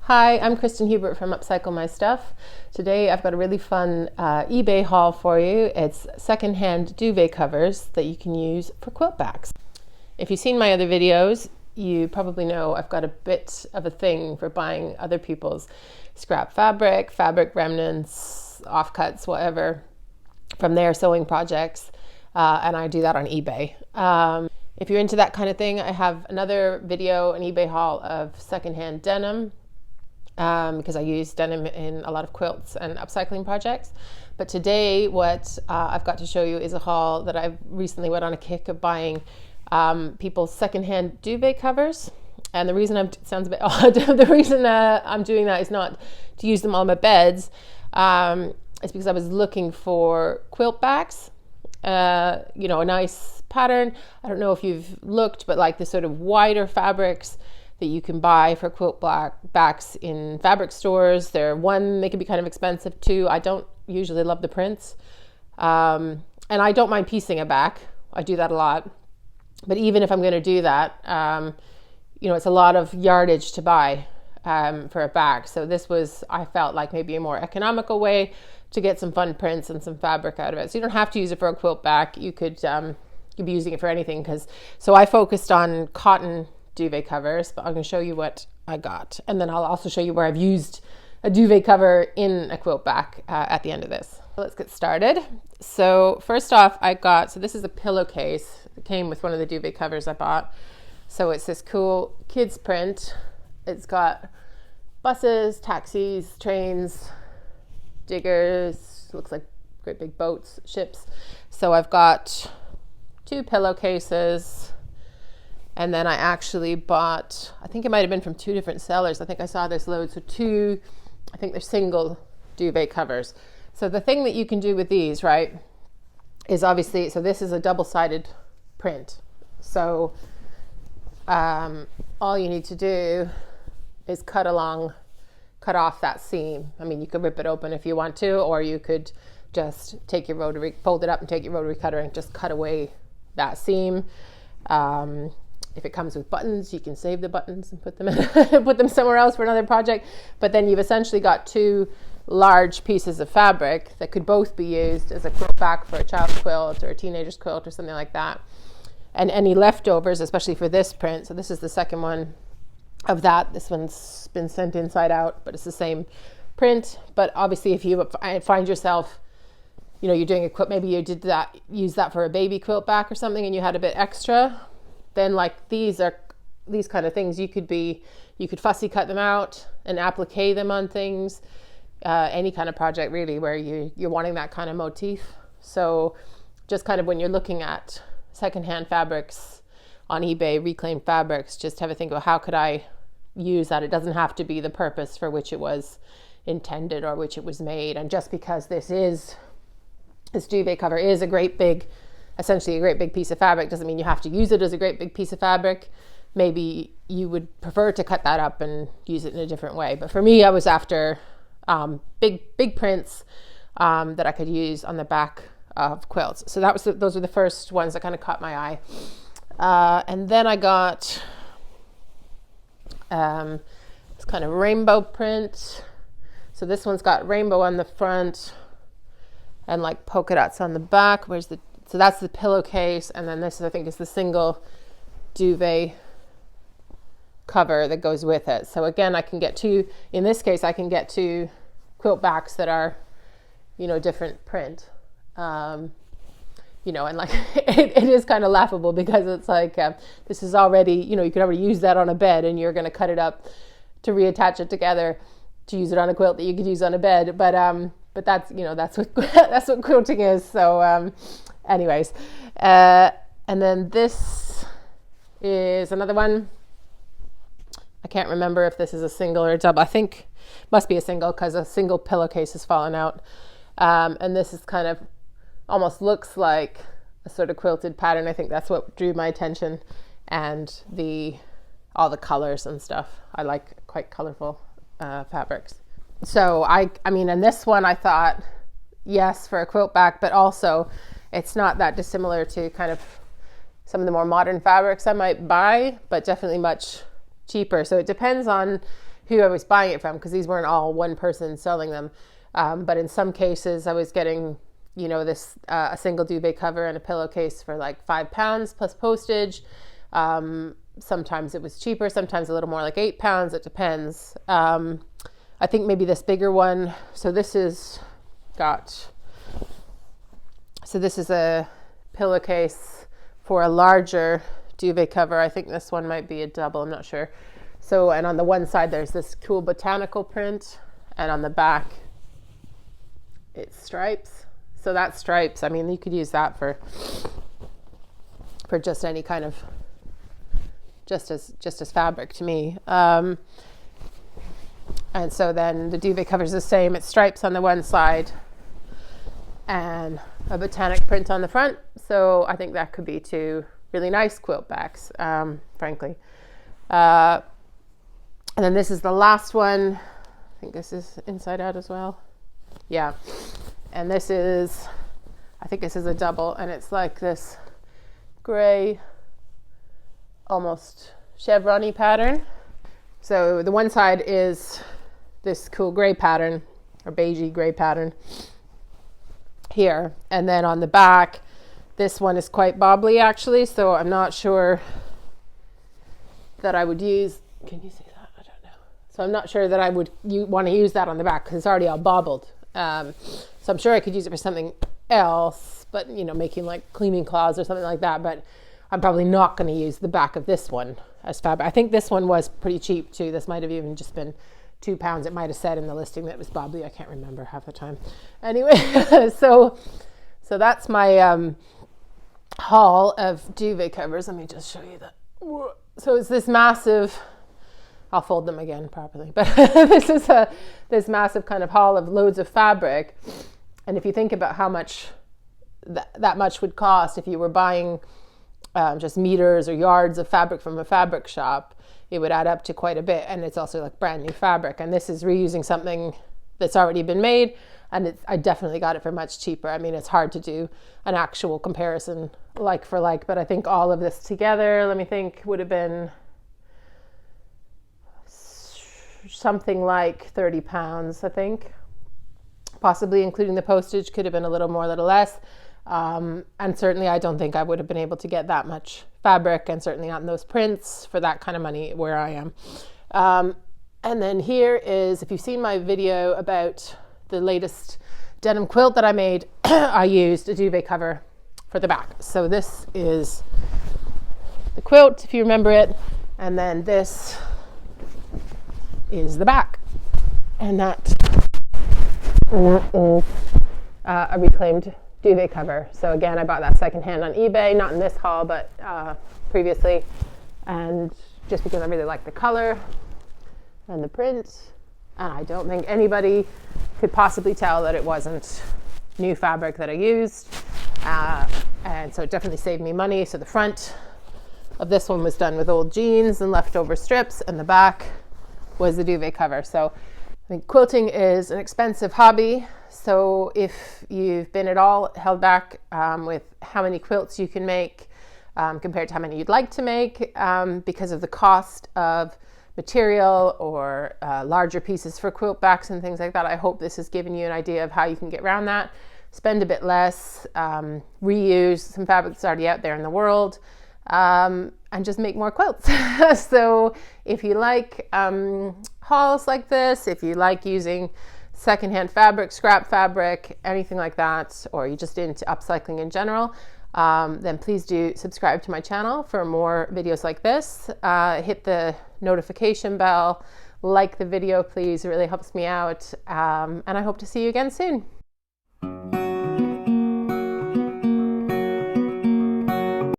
Hi, I'm Kristen Hubert from Upcycle My Stuff. Today I've got a really fun eBay haul for you. It's secondhand duvet covers that you can use for quilt backs. If you've seen my other videos, you probably know I've got a bit of a thing for buying other people's scrap fabric, fabric remnants, offcuts, whatever, from their sewing projects, and I do that on eBay. If you're into that kind of thing, I have another video, an eBay haul of secondhand denim, because I use denim in a lot of quilts and upcycling projects. But today what I've got to show you is a haul that I've recently went on a kick of buying people's secondhand duvet covers. And the reason it sounds a bit odd, the reason I'm doing that is not to use them on my beds. It's because I was looking for quilt backs, a nice pattern. I don't know if you've looked, but like the sort of wider fabrics that you can buy for quilt backs in fabric stores. They can be kind of expensive too. I don't usually love the prints. And I don't mind piecing a back. I do that a lot. But even if I'm going to do that, it's a lot of yardage to buy for a back. So this was, I felt like maybe a more economical way to get some fun prints and some fabric out of it. So you don't have to use it for a quilt back. You could be using it for anything. So I focused on cotton duvet covers, but I'm going to show you what I got, and then I'll also show you where I've used a duvet cover in a quilt back at the end of this. Let's get started. So first off, this is a pillowcase. It came with one of the duvet covers I bought. So it's this cool kids print. It's got buses, taxis, trains, diggers, looks like great big boats, ships. So I've got 2 pillowcases. And then I actually bought, I think it might have been from 2 different sellers. I think I saw this load. So 2, I think they're single duvet covers. So the thing that you can do with these, right, is obviously, so this is a double-sided print. So all you need to do is cut off that seam. I mean, you could rip it open if you want to, or you could just fold it up and take your rotary cutter and just cut away that seam. If it comes with buttons, you can save the buttons and put them somewhere else for another project. But then you've essentially got 2 large pieces of fabric that could both be used as a quilt back for a child's quilt or a teenager's quilt or something like that. And any leftovers, especially for this print. So this is the second one of that. This one's been sent inside out, but it's the same print. But obviously, if you find yourself, you're doing a quilt, maybe you use that for a baby quilt back or something, and you had a bit extra, then like these kind of things, you could fussy cut them out and applique them on things, any kind of project really where you're wanting that kind of motif. So just kind of when you're looking at secondhand fabrics on eBay, reclaimed fabrics, just have a think about how could I use that. It doesn't have to be the purpose for which it was intended or which it was made. And just because this duvet cover is essentially a great big piece of fabric, doesn't mean you have to use it as a great big piece of fabric. Maybe you would prefer to cut that up and use it in a different way. But for me, I was after big prints that I could use on the back of quilts. So those were the first ones that kind of caught my eye. And then I got this kind of rainbow print. So this one's got rainbow on the front and like polka dots on the back. So that's the pillowcase, and then this I think is the single duvet cover that goes with it. So again, I can get 2 quilt backs that are, different print. And like it is kind of laughable because it's like this is already, you could already use that on a bed, and you're going to cut it up to reattach it together to use it on a quilt that you could use on a bed. But that's that's what that's what quilting is. So anyways, and then this is another one. I can't remember if this is a single or a double. I think it must be a single because a single pillowcase has fallen out. And this is kind of almost looks like a sort of quilted pattern. I think that's what drew my attention, and all the colors and stuff. I like quite colorful fabrics. So I mean, and this one I thought, yes, for a quilt back, but also it's not that dissimilar to kind of some of the more modern fabrics I might buy, but definitely much cheaper. So it depends on who I was buying it from, because these weren't all one person selling them. But in some cases I was getting, you know, this a single duvet cover and a pillowcase for like £5 plus postage. Sometimes it was cheaper, sometimes a little more, like £8. It depends. I think maybe this bigger one. So this is a pillowcase for a larger duvet cover. I think this one might be a double, I'm not sure. So, and on the one side there's this cool botanical print, and on the back it's stripes. So that's stripes. I mean, you could use that for just any kind of, just as fabric to me. And so then the duvet cover is the same. It's stripes on the one side and a botanic print on the front. So I think that could be two really nice quilt backs, frankly. And then this is the last one. I think this is inside out as well. Yeah. And this is, I think this is a double, and it's like this gray, almost chevron-y pattern. So the one side is this cool gray pattern, or beigey gray pattern here. And then on the back, this one is quite bobbly actually, so I'm not sure that I would use, can you see that? I don't know. So I'm not sure that I would want to use that on the back because it's already all bobbled. So I'm sure I could use it for something else, but you know, making like cleaning cloths or something like that, but I'm probably not going to use the back of this one as fabric. I think this one was pretty cheap too. This might have even just been £2. It might have said in the listing that it was bobbly. I can't remember half the time. Anyway, so that's my haul of duvet covers. Let me just show you that. So it's this massive, I'll fold them again properly, but this is this massive kind of haul of loads of fabric. And if you think about how much that much would cost if you were buying just meters or yards of fabric from a fabric shop, it would add up to quite a bit. And it's also like brand new fabric. And this is reusing something that's already been made. And I definitely got it for much cheaper. I mean, it's hard to do an actual comparison like for like, but I think all of this together, let me think, would have been something like £30, I think. Possibly including the postage, could have been a little more, a little less. And certainly I don't think I would have been able to get that much fabric, and certainly not in those prints for that kind of money where I am. And then here is, if you've seen my video about the latest denim quilt that I made, I used a duvet cover for the back. So this is the quilt, if you remember it, and then this is the back, and that is a reclaimed duvet cover. So again, I bought that secondhand on eBay, not in this haul, but previously, and just because I really like the color and the print, and I don't think anybody could possibly tell that it wasn't new fabric that I used, and so it definitely saved me money. So the front of this one was done with old jeans and leftover strips, and the back was the duvet cover. So I think quilting is an expensive hobby. So if you've been at all held back with how many quilts you can make compared to how many you'd like to make because of the cost of material or larger pieces for quilt backs and things like that, I hope this has given you an idea of how you can get around that. Spend a bit less, reuse some fabric that's already out there in the world, and just make more quilts. So if you like hauls like this, if you like using secondhand fabric, scrap fabric, anything like that, or you're just into upcycling in general, then please do subscribe to my channel for more videos like this. Hit the notification bell, like the video please, it really helps me out, and I hope to see you again soon.